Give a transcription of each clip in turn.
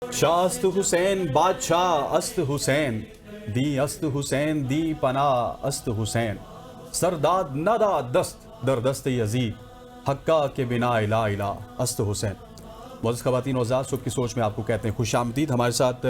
شاہ است حسین بادشاہ است حسین دی است حسین دی پناہ است حسین سرداد ندا دست در دست یزید حقہ کے بنا الہ الہ است حسین۔ معزز خواتین و حضرات، صبح کی سوچ میں آپ کو کہتے ہیں خوش آمدید۔ ہمارے ساتھ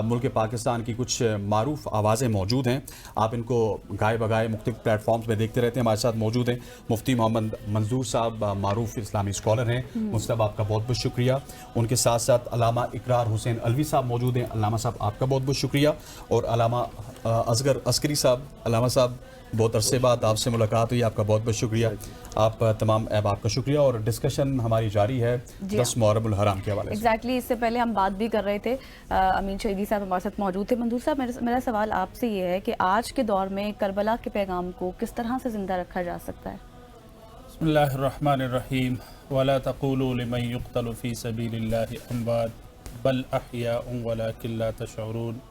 ملک پاکستان کی کچھ معروف آوازیں موجود ہیں، آپ ان کو گائے بگائے مختلف پلیٹ فارمز میں دیکھتے رہتے ہیں۔ ہمارے ساتھ موجود ہیں مفتی محمد منظور صاحب، معروف اسلامی اسکالر ہیں، مفتی صاحب آپ کا بہت بہت شکریہ۔ ان کے ساتھ ساتھ علامہ اقرار حسین علوی صاحب موجود ہیں، علامہ صاحب آپ کا بہت بہت شکریہ۔ اور علامہ اصغر عسکری صاحب، علامہ صاحب بہت عرصے بعد آپ سے ملاقات ہوئی، آپ کا بہت بہت شکریہ۔ آپ تمام احباب کا شکریہ، اور ڈسکشن ہماری جاری ہے 10 محرم الحرام کے حوالے سے۔ ایگزیکٹلی، اس سے پہلے ہم بات بھی کر رہے تھے، امین شہیدی صاحب ہمارے ساتھ موجود تھے۔ منظور صاحب، میرا سوال آپ سے یہ ہے کہ آج کے دور میں کربلا کے پیغام کو کس طرح سے زندہ رکھا جا سکتا ہے؟ بسم اللہ الرحمن الرحیم ولا تقولوا لمن يقتل في سبيل الله اموات بل احیاء ولکن لا تشعرون۔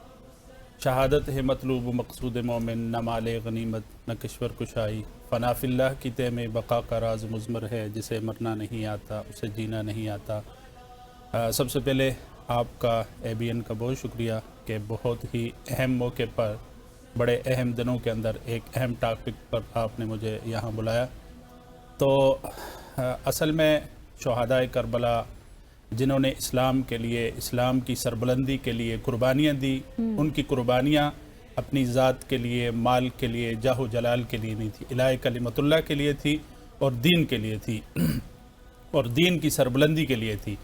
شہادت ہے مطلوب و مقصود مومن، نہ مال غنیمت نہ کشور کشائی، فنا فی اللہ کی تہ میں بقا کا راز مضمر ہے، جسے مرنا نہیں آتا اسے جینا نہیں آتا۔ سب سے پہلے آپ کا ABN کا بہت شکریہ کہ بہت ہی اہم موقع پر، بڑے اہم دنوں کے اندر ایک اہم ٹاپک پر آپ نے مجھے یہاں بلایا۔ تو اصل میں شہدائے کربلا جنہوں نے اسلام کے لیے، اسلام کی سربلندی کے لیے قربانیاں دی، ان کی قربانیاں اپنی ذات کے لیے، مال کے لیے، جاہ و جلال کے لیے نہیں تھی، الہ کلمت اللہ کے لیے تھی اور دین کے لیے تھی اور دین کی سربلندی کے لیے تھی۔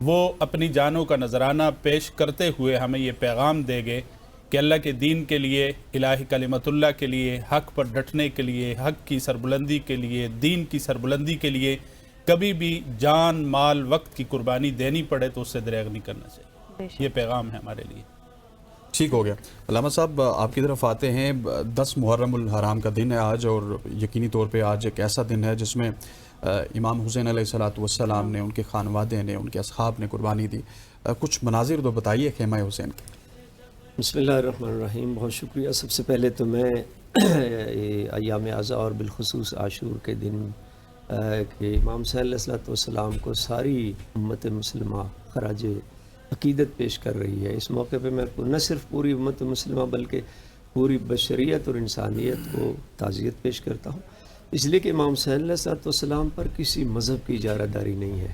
وہ اپنی جانوں کا نذرانہ پیش کرتے ہوئے ہمیں یہ پیغام دے گئے کہ اللہ کے دین کے لیے، الہ کلمت اللہ کے لیے، حق پر ڈٹنے کے لیے، حق کی سربلندی کے لیے، دین کی سربلندی کے لیے کبھی بھی جان، مال، وقت کی قربانی دینی پڑے تو اس سے دریغ نہیں کرنا چاہیے۔ یہ پیغام ہے ہمارے لیے۔ ٹھیک ہو گیا۔ علامہ صاحب آپ کی طرف آتے ہیں، 10 محرم الحرام کا دن ہے آج، اور یقینی طور پہ آج ایک ایسا دن ہے جس میں امام حسین علیہ السلام نے، ان کے خانوادے نے، ان کے اصحاب نے قربانی دی۔ کچھ مناظر تو بتائیے خیمہ حسین کے۔ بسم اللہ الرحمن الرحیم، بہت شکریہ۔ سب سے پہلے تو میں ایام اعزاء اور بالخصوص عاشور کے دن کہ امام صلی اللہ علیہ وسلم کو ساری امت مسلمہ خراج عقیدت پیش کر رہی ہے، اس موقع پہ میں نہ صرف پوری امت مسلمہ بلکہ پوری بشریت اور انسانیت کو تعزیت پیش کرتا ہوں، اس لیے کہ امام صلی اللہ علیہ وسلم پر کسی مذہب کی اجارہ داری نہیں ہے،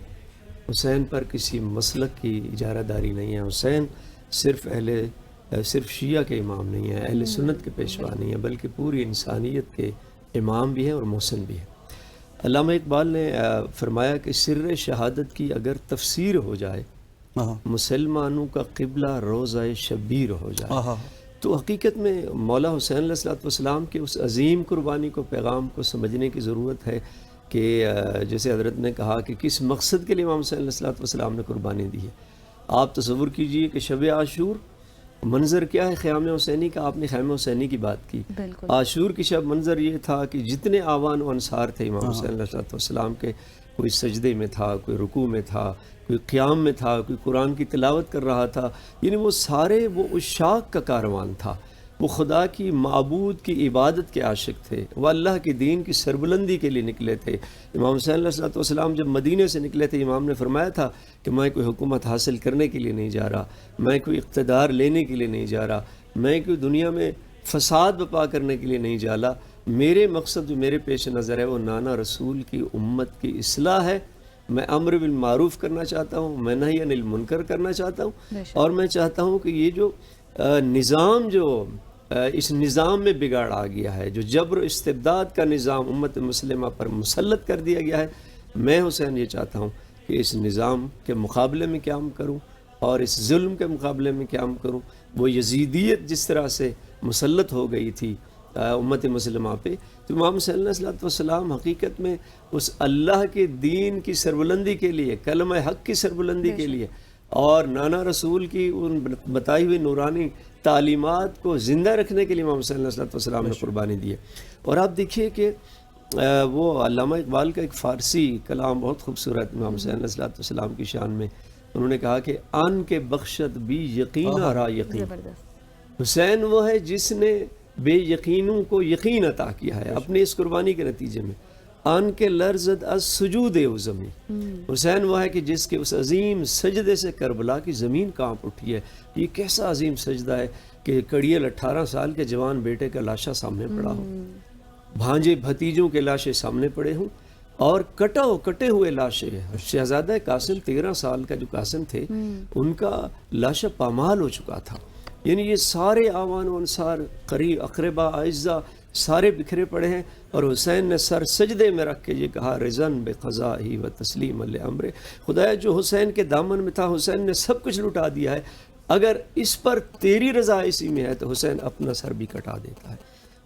حسین پر کسی مسلک کی اجارہ داری نہیں ہے۔ حسین صرف شیعہ کے امام نہیں ہیں، اہل سنت کے پیشوا نہیں ہیں، بلکہ پوری انسانیت کے امام بھی ہیں اور محسن بھی ہیں۔ علامہ اقبال نے فرمایا کہ سر شہادت کی اگر تفسیر ہو جائے، مسلمانوں کا قبلہ روضہ شبیر ہو جائے، تو حقیقت میں مولا حسین علیہ السلام کے اس عظیم قربانی کو، پیغام کو سمجھنے کی ضرورت ہے کہ جیسے حضرت نے کہا کہ کس مقصد کے لیے امام حسین علیہ السلام نے قربانی دی ہے۔ آپ تصور کیجئے کہ شب عاشور منظر کیا ہے خیام حسینی کا، آپ نے خیام حسینی کی بات کی۔ عاشور کی شب منظر یہ تھا کہ جتنے آوان و انصار تھے امام حسین علیہ السلام کے، کوئی سجدے میں تھا، کوئی رکوع میں تھا، کوئی قیام میں تھا، کوئی قرآن کی تلاوت کر رہا تھا، یعنی وہ سارے وہ عشاق کا کاروان تھا، وہ خدا کی معبود کی عبادت کے عاشق تھے، وہ اللہ کے دین کی سربلندی کے لیے نکلے تھے۔ امام حسین علیہ السلام جب مدینے سے نکلے تھے، امام نے فرمایا تھا کہ میں کوئی حکومت حاصل کرنے کے لیے نہیں جا رہا، میں کوئی اقتدار لینے کے لیے نہیں جا رہا، میں کوئی دنیا میں فساد بپا کرنے کے لیے نہیں جا رہا، میرے مقصد جو میرے پیش نظر ہے وہ نانا رسول کی امت کی اصلاح ہے۔ میں امر بالمعروف کرنا چاہتا ہوں، میں نہی عن المنکر کرنا چاہتا ہوں، اور میں چاہتا ہوں کہ یہ جو نظام، جو اس نظام میں بگاڑ آ گیا ہے، جو جبر استبداد کا نظام امت مسلمہ پر مسلط کر دیا گیا ہے، میں حسین یہ چاہتا ہوں کہ اس نظام کے مقابلے میں قیام کروں اور اس ظلم کے مقابلے میں قیام کروں۔ وہ یزیدیت جس طرح سے مسلط ہو گئی تھی امت مسلمہ پہ، تو امام صلی اللہ علیہ وسلم حقیقت میں اس اللہ کے دین کی سربلندی کے لیے، کلمہ حق کی سربلندی کے لیے اور نانا رسول کی ان بتائی ہوئی نورانی تعلیمات کو زندہ رکھنے کے لیے امام صلی اللہ علیہ وسلم نے قربانی دی ہے۔ اور آپ دیکھیے کہ وہ علامہ اقبال کا ایک فارسی کلام بہت خوبصورت امام صلی اللہ علیہ وسلم کی شان میں، انہوں نے کہا کہ آن کے بخشت بھی یقین را یقین، حسین وہ ہے جس نے بے یقینوں کو یقین عطا کیا ہے اپنے اس قربانی کے نتیجے میں، آن کے لرزد از سجود او زمین، حسین وہ ہے کہ جس کے اس عظیم سجدے سے کربلا کی زمین کانپ اٹھی ہے۔ یہ کیسا عظیم سجدہ ہے کہ کڑیل 18 سال کے جوان بیٹے کا لاشا سامنے پڑا ہو، بھانجے بھتیجوں کے لاشیں سامنے پڑے ہوں، اور کٹے ہوئے لاشیں۔ شہزادہ قاسم 13 سال کا جو قاسم تھے ان کا لاشا پامال ہو چکا تھا، یعنی یہ سارے آوان و انصار، قریب اقربا اعزا سارے بکھرے پڑے ہیں، اور حسین نے سر سجدے میں رکھ کے یہ کہا رضن بقضاء و تسلیم لامر، خدایا جو حسین کے دامن میں تھا حسین نے سب کچھ لٹا دیا ہے، اگر اس پر تیری رضا اسی میں ہے تو حسین اپنا سر بھی کٹا دیتا ہے۔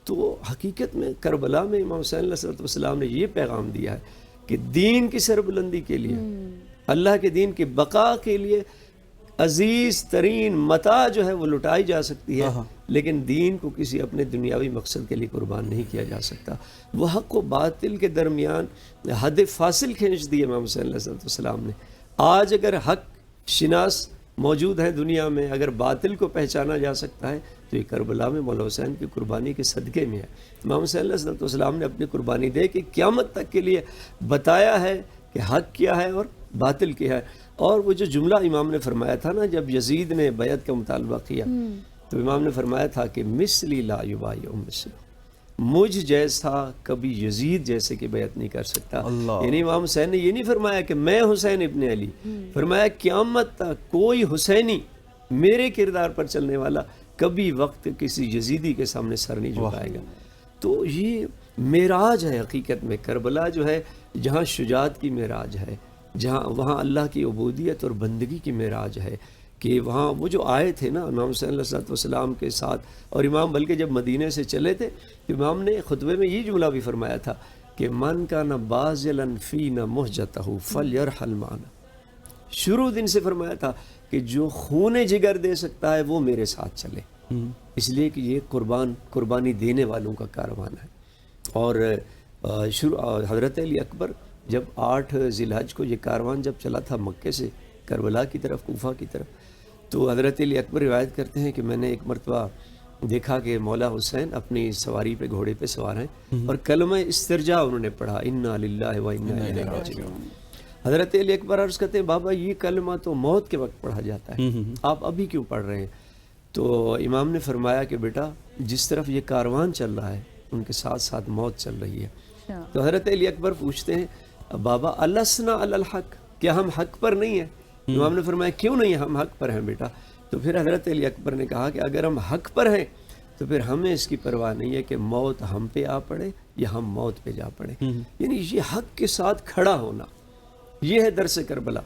تو حقیقت میں کربلا میں امام حسین علیہ السلام نے یہ پیغام دیا ہے کہ دین کی سربلندی کے لیے، اللہ کے دین کی بقا کے لیے عزیز ترین متاع جو ہے وہ لٹائی جا سکتی ہے، لیکن دین کو کسی اپنے دنیاوی مقصد کے لیے قربان نہیں کیا جا سکتا۔ وہ حق و باطل کے درمیان حد فاصل کھینچ دی امام حسین علیہ السلام نے۔ آج اگر حق شناس موجود ہے دنیا میں، اگر باطل کو پہچانا جا سکتا ہے تو یہ کربلا میں مولا حسین کی قربانی کے صدقے میں ہے۔ امام حسین علیہ السلام نے اپنی قربانی دے کے قیامت تک کے لیے بتایا ہے کہ حق کیا ہے اور باطل کیا ہے۔ اور وہ جو جملہ امام نے فرمایا تھا نا، جب یزید نے بیعت کا مطالبہ کیا تو امام نے فرمایا تھا کہ مثلی لا یبایع مثلی، مجھ جیسا کبھی یزید جیسے کہ بیعت نہیں کر سکتا۔ یعنی امام حسین نے یہ نہیں فرمایا کہ میں حسین ابن علی، فرمایا قیامت تک کوئی حسینی میرے کردار پر چلنے والا کبھی وقت کسی یزیدی کے سامنے سر نہیں جھکائے گا۔ تو یہ معراج ہے حقیقت میں، کربلا جو ہے جہاں شجاعت کی معراج ہے، جہاں وہاں اللہ کی عبودیت اور بندگی کی معراج ہے، کہ وہاں وہ جو آئے تھے نا امام حسین علیہ السلام کے ساتھ، اور امام بلکہ جب مدینے سے چلے تھے تو امام نے خطبے میں یہ جملہ بھی فرمایا تھا کہ من کان باذلا فینا مہجتہ فلیرحل معنا، شروع دن سے فرمایا تھا کہ جو خون جگر دے سکتا ہے وہ میرے ساتھ چلے، اس لیے کہ یہ قربانی دینے والوں کا کاروان ہے۔ اور حضرت علی اکبر جب 8 ذی الحج کو یہ کاروان جب چلا تھا مکے سے کربلا کی طرف، کوفہ کی طرف، تو حضرت علی اکبر روایت کرتے ہیں کہ میں نے ایک مرتبہ دیکھا کہ مولا حسین اپنی سواری پہ، گھوڑے پہ سوار ہیں، اور کلمہ استرجاع انہوں نے پڑھا، انا للہ و انا الیہ راجعون۔ حضرت علی اکبر عرض کرتے ہیں بابا یہ کلمہ تو موت کے وقت پڑھا جاتا ہے، آپ ابھی کیوں پڑھ رہے ہیں؟ تو امام نے فرمایا کہ بیٹا جس طرف یہ کاروان چل رہا ہے ان کے ساتھ ساتھ موت چل رہی ہے۔ تو حضرت علی اکبر پوچھتے ہیں بابا السنا علی الحق، کیا ہم حق پر نہیں ہیں؟ امام نے فرمایا کیوں نہیں، ہم حق پر ہیں بیٹا۔ تو پھر حضرت علی اکبر نے کہا کہ اگر ہم حق پر ہیں تو پھر ہمیں اس کی پرواہ نہیں ہے کہ موت ہم پہ آ پڑے یا ہم موت پہ جا پڑے۔ یعنی یہ حق کے ساتھ کھڑا ہونا، یہ ہے درس کربلا،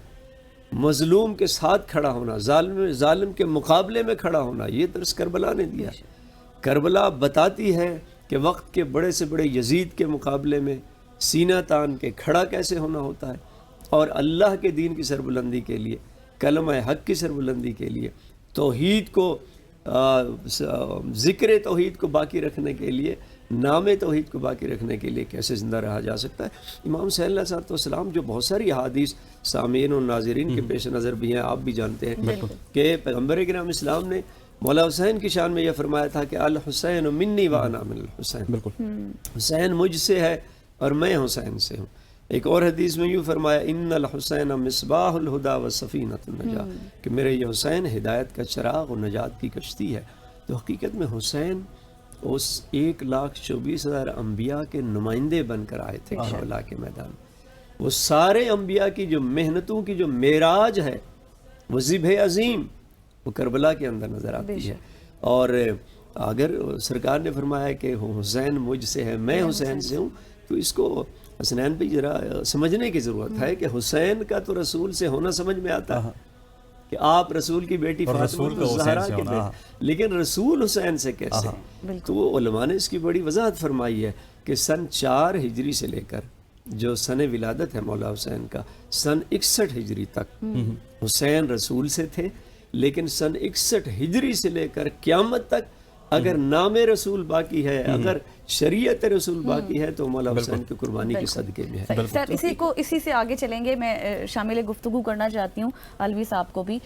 مظلوم کے ساتھ کھڑا ہونا، ظالم کے مقابلے میں کھڑا ہونا، یہ درس کربلا نے دیا۔ کربلا بتاتی ہے کہ وقت کے بڑے سے بڑے یزید کے مقابلے میں سینہ تان کے کھڑا کیسے ہونا ہوتا ہے، اور اللہ کے دین کی سربلندی کے لیے، کلمہ حق کی سربلندی کے لیے، توحید کو، ذکر توحید کو باقی رکھنے کے لیے، نام توحید کو باقی رکھنے کے لیے کیسے زندہ رہا جا سکتا ہے۔ امام حسین علیہ السلام جو بہت ساری احادیث سامعین و ناظرین کے پیش نظر بھی ہیں، آپ بھی جانتے ہیں کہ پیغمبر اکرم اسلام نے مولا حسین کی شان میں یہ فرمایا تھا کہ الحسین منی وانا من الحسین، بالکل حسین مجھ سے ہے اور میں حسین سے ہوں۔ ایک اور حدیث میں یوں فرمایا ان الحسین مصباح الہدا و سفینۃ النجات، کہ میرے یہ حسین ہدایت کا چراغ و نجات کی کشتی ہے۔ تو حقیقت میں حسین اس 1,24,000 انبیاء کے نمائندے بن کر آئے تھے کربلا کے میدان میں۔ وہ سارے انبیاء کی جو محنتوں کی جو معراج ہے، وہ ذبح عظیم، وہ کربلا کے اندر نظر آتی ہے۔ اور اگر سرکار نے فرمایا کہ حسین مجھ سے ہے، میں حسین سے ہوں، تو اس کو حسنین پہ ذرا سمجھنے کی ضرورت ہے کہ حسین کا تو رسول سے ہونا سمجھ میں آتا ہے کہ آپ رسول کی بیٹی فاطمہ الزہرا کے بیٹے، لیکن رسول حسین سے کیسے؟ تو علماء نے اس کی بڑی وضاحت فرمائی ہے کہ سن 4 ہجری سے لے کر جو سن ولادت ہے مولا حسین کا، سن 61 ہجری تک حسین رسول سے تھے، لیکن سن 61 ہجری سے لے کر قیامت تک اگر نام رسول باقی ہے، اگر شریعت رسول باقی ہے، تو مولا حسین کی قربانی کے صدقے میں ہے۔ سر اسی سے آگے چلیں گے، میں شامل گفتگو کرنا چاہتی ہوں علوی صاحب کو بھی۔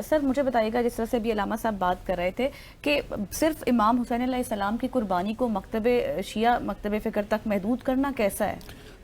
سر مجھے بتائیے گا، جس طرح سے بھی علامہ صاحب بات کر رہے تھے کہ صرف امام حسین علیہ السلام کی قربانی کو مکتب شیعہ، مکتب فکر تک محدود کرنا کیسا ہے؟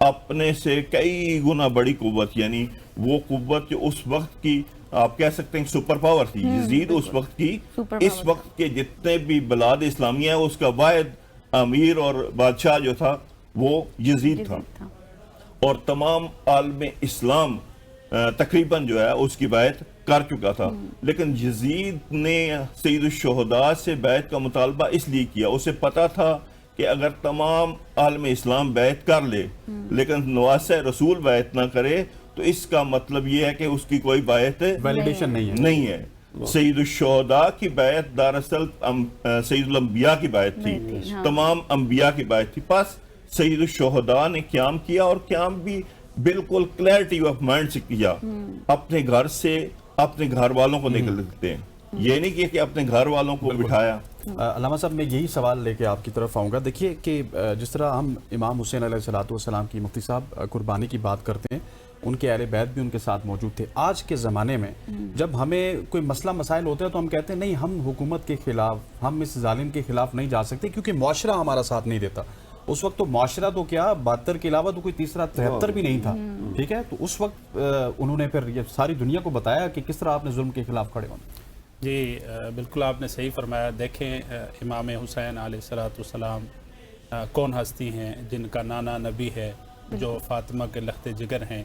اپنے سے کئی گنا بڑی قوت، یعنی وہ قوت جو اس وقت کی آپ کہہ سکتے ہیں سپر پاور تھی، یزید اس وقت کی، اس وقت کے جتنے بھی بلاد اسلامیہ ہیں اس کا واحد امیر اور بادشاہ جو تھا وہ یزید تھا، اور تمام عالم اسلام تقریباً جو ہے اس کی بیعت کر چکا تھا. لیکن یزید نے سید الشہداء سے بیعت کا مطالبہ اس لیے کیا، اسے پتا تھا کہ اگر تمام عالم اسلام بیعت کر لے لیکن نواسہ رسول بیعت نہ کرے تو اس کا مطلب یہ ہے کہ اس کی کوئی بیعت ویلیڈیشن نہیں ہے. سید الشہداء کی بیعت دراصل سید الانبیاء کی بیعت تھی، تمام انبیاء کی بیعت تھی. پس سید الشہداء نے قیام کیا، اور قیام بھی بالکل کلیئرٹی آف مائنڈ سے کیا. اپنے گھر سے اپنے گھر والوں کو نکلتے ہیں، یہ نہیں کہ اپنے گھر والوں کو بٹھایا. علامہ صاحب میں یہی سوال لے کے آپ کی طرف آؤں گا. دیکھیے کہ جس طرح ہم امام حسین علیہ السلام کی مفتی صاحب قربانی کی بات کرتے ہیں، ان کے اہل بیت بھی ان کے ساتھ موجود تھے. آج کے زمانے میں جب ہمیں کوئی مسئلہ مسائل ہوتے ہیں تو ہم کہتے ہیں نہیں، ہم حکومت کے خلاف، ہم اس ظالم کے خلاف نہیں جا سکتے کیونکہ معاشرہ ہمارا ساتھ نہیں دیتا. اس وقت تو معاشرہ تو کیا، 72 کے علاوہ تو کوئی تیسرا 73 بھی نہیں تھا. ٹھیک ہے، تو اس وقت انہوں نے پھر یہ ساری دنیا کو بتایا کہ کس طرح آپ نے ظلم کے خلاف کھڑے ہونا. جی بالکل آپ نے صحیح فرمایا. دیکھیں امام حسین علیہ السلام کون ہستی ہیں جن کا نانا نبی ہے، جو فاطمہ کے لخت جگر ہیں،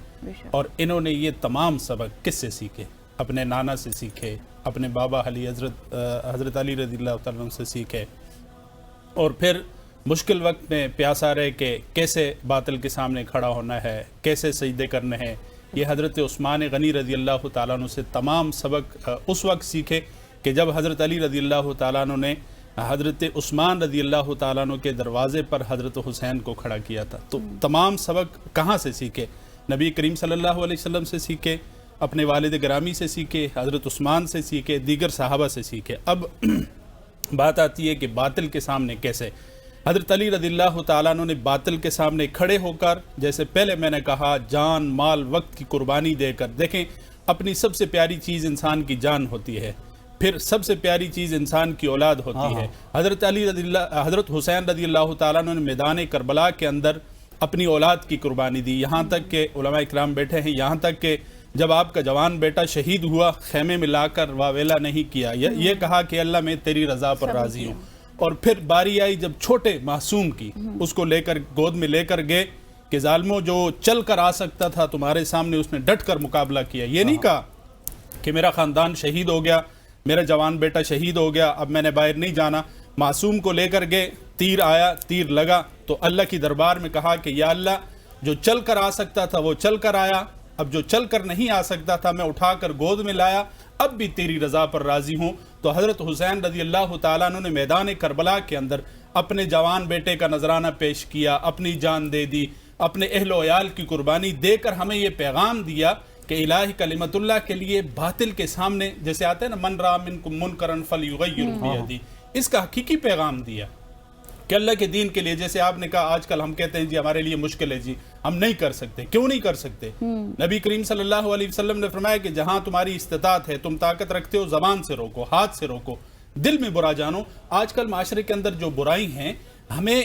اور انہوں نے یہ تمام سبق کس سے سیکھے؟ اپنے نانا سے سیکھے، اپنے بابا علی حضرت علی رضی اللہ تعالیٰ عنہ سے سیکھے، اور پھر مشکل وقت میں پیاسا رہے کہ کیسے باطل کے سامنے کھڑا ہونا ہے، کیسے سجدے کرنے ہیں. یہ حضرت عثمان غنی رضی اللہ تعالیٰ عنہ سے تمام سبق اس وقت سیکھے کہ جب حضرت علی رضی اللہ تعالیٰ عنہ نے حضرت عثمان رضی اللہ تعالیٰ عنہ کے دروازے پر حضرت حسین کو کھڑا کیا تھا. تو تمام سبق کہاں سے سیکھے؟ نبی کریم صلی اللہ علیہ وسلم سے سیکھے، اپنے والد گرامی سے سیکھے، حضرت عثمان سے سیکھے، دیگر صحابہ سے سیکھے. اب بات آتی ہے کہ باطل کے سامنے کیسے. حضرت علی رضی اللہ تعالیٰ عنہ نے باطل کے سامنے کھڑے ہو کر، جیسے پہلے میں نے کہا، جان مال وقت کی قربانی دے کر. دیکھیں اپنی سب سے پیاری چیز انسان کی جان ہوتی ہے، پھر سب سے پیاری چیز انسان کی اولاد ہوتی ہے. حضرت حسین رضی اللہ تعالیٰ عنہ نے میدان کربلا کے اندر اپنی اولاد کی قربانی دی. یہاں تک کہ علماء اکرام بیٹھے ہیں، یہاں تک کہ جب آپ کا جوان بیٹا شہید ہوا، خیمے میں لا کر واویلا نہیں کیا، یہ کہا کہ اللہ میں تیری رضا پر راضی ہوں. اور پھر باری آئی جب چھوٹے معصوم کی، اس کو لے کر گود میں لے کر گئے کہ ظالموں جو چل کر آ سکتا تھا تمہارے سامنے اس نے ڈٹ کر مقابلہ کیا. یہ نہیں کہا کہ میرا خاندان شہید ہو گیا، میرا جوان بیٹا شہید ہو گیا، اب میں نے باہر نہیں جانا. معصوم کو لے کر گئے، تیر آیا، تیر لگا تو اللہ کی دربار میں کہا کہ یا اللہ، جو چل کر آ سکتا تھا وہ چل کر آیا، اب جو چل کر نہیں آ سکتا تھا میں اٹھا کر گود میں لایا، اب بھی تیری رضا پر راضی ہوں. تو حضرت حسین رضی اللہ تعالیٰ عنہ نے میدان کربلا کے اندر اپنے جوان بیٹے کا نذرانہ پیش کیا، اپنی جان دے دی، اپنے اہل و عیال کی قربانی دے کر ہمیں یہ پیغام دیا کہ الہی کلمت اللہ کے لیے باطل کے سامنے، جیسے آتے ہیں نا، من رأى منکم منکرا فلیغیرہ بیدہ، اس کا حقیقی پیغام دیا کہ اللہ کے دین کے لیے. جیسے آپ نے کہا آج کل ہم کہتے ہیں جی ہمارے لیے مشکل ہے، جی ہم نہیں کر سکتے. کیوں نہیں کر سکتے؟ نبی کریم صلی اللہ علیہ وسلم نے فرمایا کہ جہاں تمہاری استطاعت ہے، تم طاقت رکھتے ہو، زبان سے روکو، ہاتھ سے روکو، دل میں برا جانو. آج کل معاشرے کے اندر جو برائی ہیں، ہمیں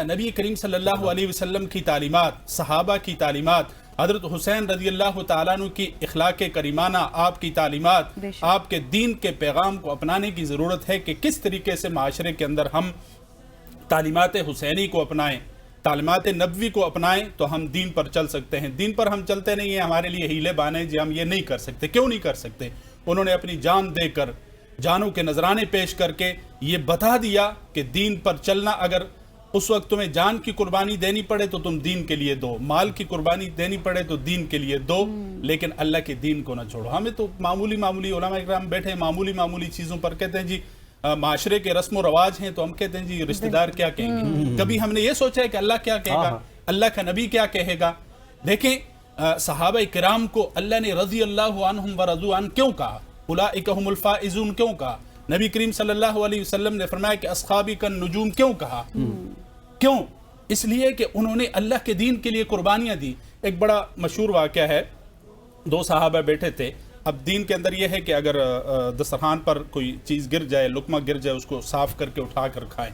نبی کریم صلی اللہ علیہ وسلم کی تعلیمات، صحابہ کی تعلیمات، حضرت حسین رضی اللہ تعالیٰ عنہ کی اخلاق کریمانہ، آپ کی تعلیمات، آپ کے دین کے پیغام کو اپنانے کی ضرورت ہے کہ کس طریقے سے معاشرے کے اندر ہم تعلیمات حسینی کو اپنائیں، تعلیمات نبوی کو اپنائیں تو ہم دین پر چل سکتے ہیں. دین پر ہم چلتے نہیں ہیں، ہمارے لیے ہیلے بانے جی ہم یہ نہیں کر سکتے. کیوں نہیں کر سکتے؟ انہوں نے اپنی جان دے کر، جانوں کے نذرانے پیش کر کے یہ بتا دیا کہ دین پر چلنا، اگر اس وقت تمہیں جان کی قربانی دینی پڑے تو تم دین کے لیے دو، مال کی قربانی دینی پڑے تو دین کے لیے دو، لیکن اللہ کے دین کو نہ چھوڑو. ہمیں تو معمولی علماء اکرام بیٹھے معمولی چیزوں پر کہتے ہیں جی معاشرے کے رسم و رواج ہیں تو ہم کہتے ہیں جی رشتہ دار کیا کہیں گے. کبھی ہم نے یہ سوچا ہے کہ اللہ کیا کہے گا، اللہ کا نبی کیا کہے گا؟ دیکھیں صحابہ کرام کو اللہ نے رضی اللہ عنہم ورضوا عنہ کیوں کہا؟ اولئک هم الفائزون کیوں کہا؟ نبی کریم صلی اللہ علیہ وسلم نے فرمایا کہ اصحابی کالنجوم کیوں کہا؟ کیوں؟ اس لیے کہ انہوں نے اللہ کے دین کے لیے قربانیاں دی. ایک بڑا مشہور واقعہ ہے، دو صحابہ بیٹھے تھے. اب دین کے اندر یہ ہے کہ اگر دسترخوان پر کوئی چیز گر جائے، لقمہ گر جائے، اس کو صاف کر کے اٹھا کر کھائیں.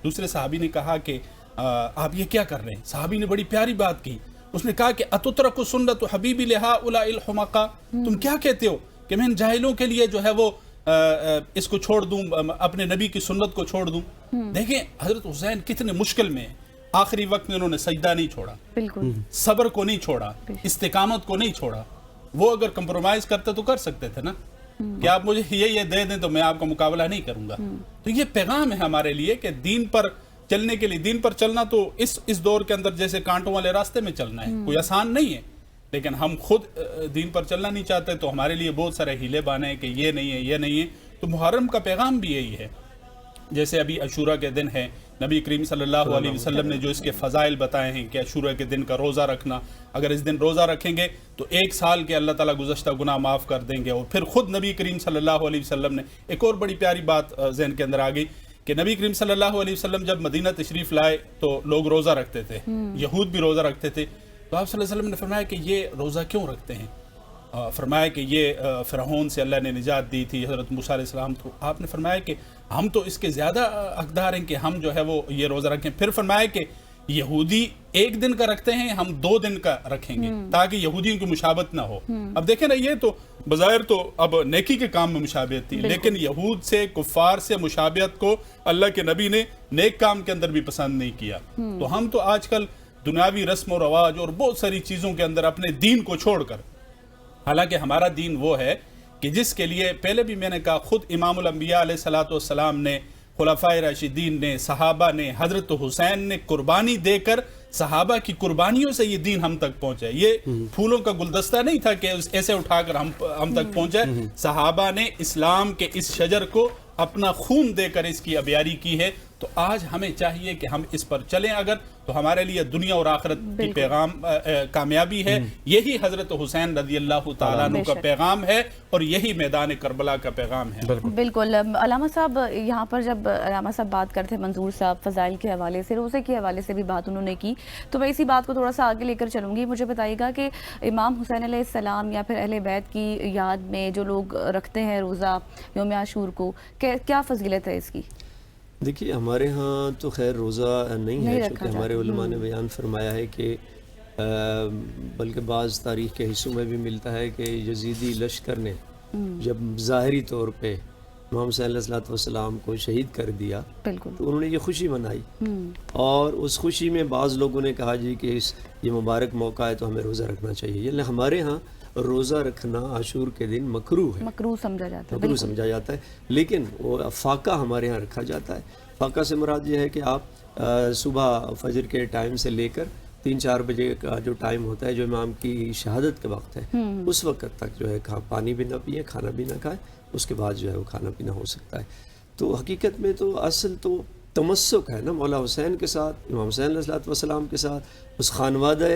دوسرے صحابی نے کہا کہ آپ یہ کیا کر رہے ہیں؟ صحابی نے بڑی پیاری بات کی. اس نے کہا کہ اتترک سنت حبیبی لہؤلاء الحمقاء، تم کیا کہتے ہو کہ میں ان جاہلوں کے لیے جو ہے وہ اس کو چھوڑ دوں، اپنے نبی کی سنت کو چھوڑ دوں؟ دیکھیں حضرت حسین کتنے مشکل میں ہیں، آخری وقت میں انہوں نے سجدہ نہیں چھوڑا، بالکل صبر کو نہیں چھوڑا، استقامت کو نہیں چھوڑا. وہ اگر کمپرومائز کرتے تو کر سکتے تھے نا کہ آپ مجھے یہ دے دیں تو میں آپ کا مقابلہ نہیں کروں گا. تو یہ پیغام ہے ہمارے لیے کہ دین پر چلنے کے لیے، دین پر چلنا تو اس دور کے اندر جیسے کانٹوں والے راستے میں چلنا ہے، کوئی آسان نہیں ہے، لیکن ہم خود دین پر چلنا نہیں چاہتے تو ہمارے لیے بہت سارے ہیلے بانے ہیں کہ یہ نہیں ہے یہ نہیں ہے. تو محرم کا پیغام بھی یہی ہے. جیسے ابھی عاشورہ کے دن ہے، نبی کریم صلی اللہ علیہ وسلم نے جو اس کے فضائل بتائے ہیں کہ عاشورہ کے دن کا روزہ رکھنا، اگر اس دن روزہ رکھیں گے تو 1 سال کے اللہ تعالیٰ گزشتہ گناہ معاف کر دیں گے. اور پھر خود نبی کریم صلی اللہ علیہ وسلم نے ایک اور بڑی پیاری بات ذہن کے اندر آ گئی کہ نبی کریم صلی اللہ علیہ وسلم جب مدینہ تشریف لائے تو لوگ روزہ رکھتے تھے، یہود بھی روزہ رکھتے تھے. تو آپ صلی اللہ علیہ وسلم نے فرمایا کہ یہ روزہ کیوں رکھتے ہیں؟ فرمایا کہ یہ فرعون سے اللہ نے نجات دی تھی، حضرت موسیٰ علیہ السلام. تو آپ نے فرمایا کہ ہم تو اس کے زیادہ حقدار ہیں کہ ہم جو ہے وہ یہ روزہ رکھیں. پھر فرمایا کہ یہودی 1 دن کا رکھتے ہیں، ہم 2 دن کا رکھیں گے تاکہ یہودیوں کی مشابہت نہ ہو. اب دیکھیں نا، یہ تو بظاہر تو اب نیکی کے کام میں مشابہت تھی، لیکن یہود سے، کفار سے مشابہت کو اللہ کے نبی نے نیک کام کے اندر بھی پسند نہیں کیا. تو ہم تو آج کل دنیاوی رسم و رواج اور بہت ساری چیزوں کے اندر اپنے دین کو چھوڑ کر، حالانکہ ہمارا دین وہ ہے کہ جس کے لیے پہلے بھی میں نے کہا خود امام الانبیاء علیہ الصلوۃ والسلام نے، خلفائے راشدین نے، صحابہ نے، حضرت حسین نے قربانی دے کر صحابہ کی قربانیوں سے یہ دین ہم تک پہنچا. یہ پھولوں کا گلدستہ نہیں تھا کہ ایسے اٹھا کر ہم تک پہنچا. صحابہ نے اسلام کے اس شجر کو اپنا خون دے کر اس کی ابیاری کی ہے. تو آج ہمیں چاہیے کہ ہم اس پر چلیں اگر، تو ہمارے لیے دنیا اور آخرت کی پیغام کامیابی ہے. یہی حضرت حسین رضی اللہ تعالیٰ عنہ کا پیغام ہے اور یہی میدان کربلا کا پیغام ہے. بالکل. علامہ صاحب یہاں پر جب علامہ صاحب بات کرتے ہیں منظور صاحب فضائل کے حوالے سے، روزے کے حوالے سے بھی بات انہوں نے کی، تو میں اسی بات کو تھوڑا سا آگے لے کر چلوں گی. مجھے بتائیے گا کہ امام حسین علیہ السلام یا پھر اہل بیت کی یاد میں جو لوگ رکھتے ہیں روزہ یوم عاشور کو، کیا فضیلت ہے اس کی؟ دیکھیے ہمارے ہاں تو خیر روزہ نہیں ہے، چونکہ ہمارے علماء نے بیان فرمایا ہے کہ بلکہ بعض تاریخ کے حصوں میں بھی ملتا ہے کہ یزیدی لشکر نے جب ظاہری طور پہ امام حسین علیہ الصلوۃ والسلام کو شہید کر دیا بالکل تو انہوں نے یہ خوشی منائی، اور اس خوشی میں بعض لوگوں نے کہا جی کہ یہ مبارک موقع ہے تو ہمیں روزہ رکھنا چاہیے. یعنی ہمارے ہاں روزہ رکھنا عاشور کے دن مکروہ ہے، مکروہ سمجھا جاتا ہے، مکروہ سمجھا جاتا ہے. لیکن وہ فاقہ ہمارے ہاں رکھا جاتا ہے. فاقہ سے مراد یہ ہے کہ آپ صبح فجر کے ٹائم سے لے کر 3-4 بجے کا جو ٹائم ہوتا ہے جو امام کی شہادت کا وقت ہے، اس وقت تک جو ہے پانی بھی نہ پیے، کھانا بھی نہ کھائے، اس کے بعد جو ہے وہ کھانا پینا ہو سکتا ہے. تو حقیقت میں تو اصل تو تمسک ہے نا مولا حسین کے ساتھ، امام حسین علیہ الصلوۃ والسلام کے ساتھ، اس خانوادہ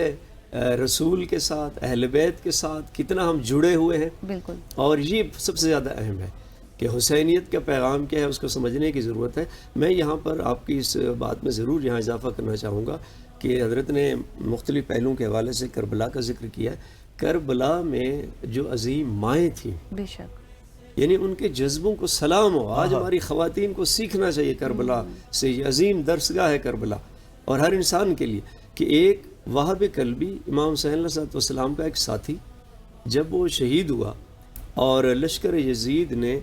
رسول کے ساتھ، اہل بیت کے ساتھ کتنا ہم جڑے ہوئے ہیں. بالکل. اور یہ سب سے زیادہ اہم ہے کہ حسینیت کا پیغام کیا ہے، اس کو سمجھنے کی ضرورت ہے. میں یہاں پر آپ کی اس بات میں ضرور یہاں اضافہ کرنا چاہوں گا کہ حضرت نے مختلف پہلوؤں کے حوالے سے کربلا کا ذکر کیا ہے. کربلا میں جو عظیم مائیں تھیں، بے شک، یعنی ان کے جذبوں کو سلام ہو. آج ہماری خواتین کو سیکھنا چاہیے کربلا سے. یہ عظیم درسگاہ ہے کربلا، اور ہر انسان کے لیے کہ ایک وہاب قلبی امام حسین علیہ السلام کا ایک ساتھی جب وہ شہید ہوا اور لشکر یزید نے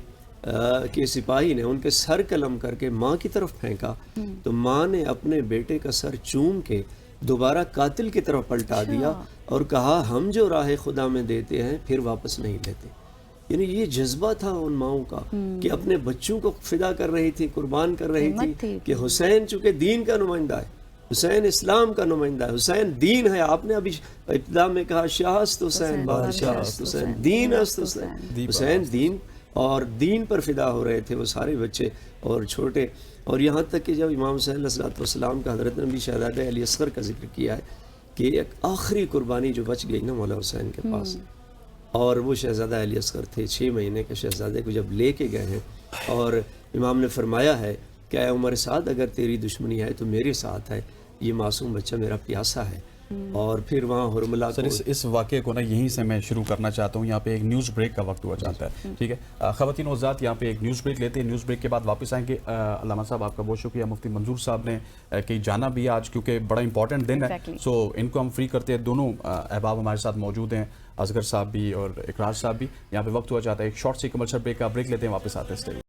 کہ سپاہی نے ان کے سر قلم کر کے ماں کی طرف پھینکا، تو ماں نے اپنے بیٹے کا سر چوم کے دوبارہ قاتل کی طرف پلٹا دیا اور کہا ہم جو راہ خدا میں دیتے ہیں پھر واپس نہیں لیتے. یعنی یہ جذبہ تھا ان ماؤں کا کہ اپنے بچوں کو فدا کر رہی تھی، قربان کر رہی تھی کہ حسین چونکہ دین کا نمائندہ ہے، حسین اسلام کا نمائندہ ہے، حسین دین ہے. آپ نے ابھی ابتدا میں کہا شاہ است حسین بادشاہ است حسین دین است حسین. حسین دین اور دین پر فدا ہو رہے تھے وہ سارے بچے اور چھوٹے. اور یہاں تک کہ جب امام حسین علیہ السلام کا حضرت نے بھی شہزادہ علی اصغر کا ذکر کیا ہے کہ ایک آخری قربانی جو بچ گئی نا مولا حسین کے پاس، اور وہ شہزادہ علی اصغر تھے 6 مہینے کے شہزادے کو جب لے کے گئے ہیں، اور امام نے فرمایا ہے کہ اے عمر سعد اگر تیری دشمنی ہے تو میرے ساتھ ہے، یہ معصوم بچہ میرا پیاسا ہے. اور پھر وہاں حرملہ سر کو اس واقعے کو نا یہیں سے میں شروع کرنا چاہتا ہوں. یہاں پہ ایک نیوز بریک کا وقت ہوا چاہتا ہے, ٹھیک ہے خواتین و حضرات, یہاں پہ ایک نیوز بریک لیتے ہیں. نیوز بریک کے بعد واپس آئیں گے. علامہ صاحب آپ کا بہت شکریہ, مفتی منظور صاحب نے کہیں جانا بھی ہے آج کیونکہ بڑا امپورٹنٹ دن ہے, سو ان کو ہم فری کرتے ہیں. دونوں احباب ہمارے ساتھ موجود ہیں, اصغر صاحب بھی اور اقرار صاحب بھی. یہاں پہ وقت ہوا چاہتا ہے ایک شارٹ سی کمرشل بریک کا. بریک لیتے ہیں, واپس آتے ہیں.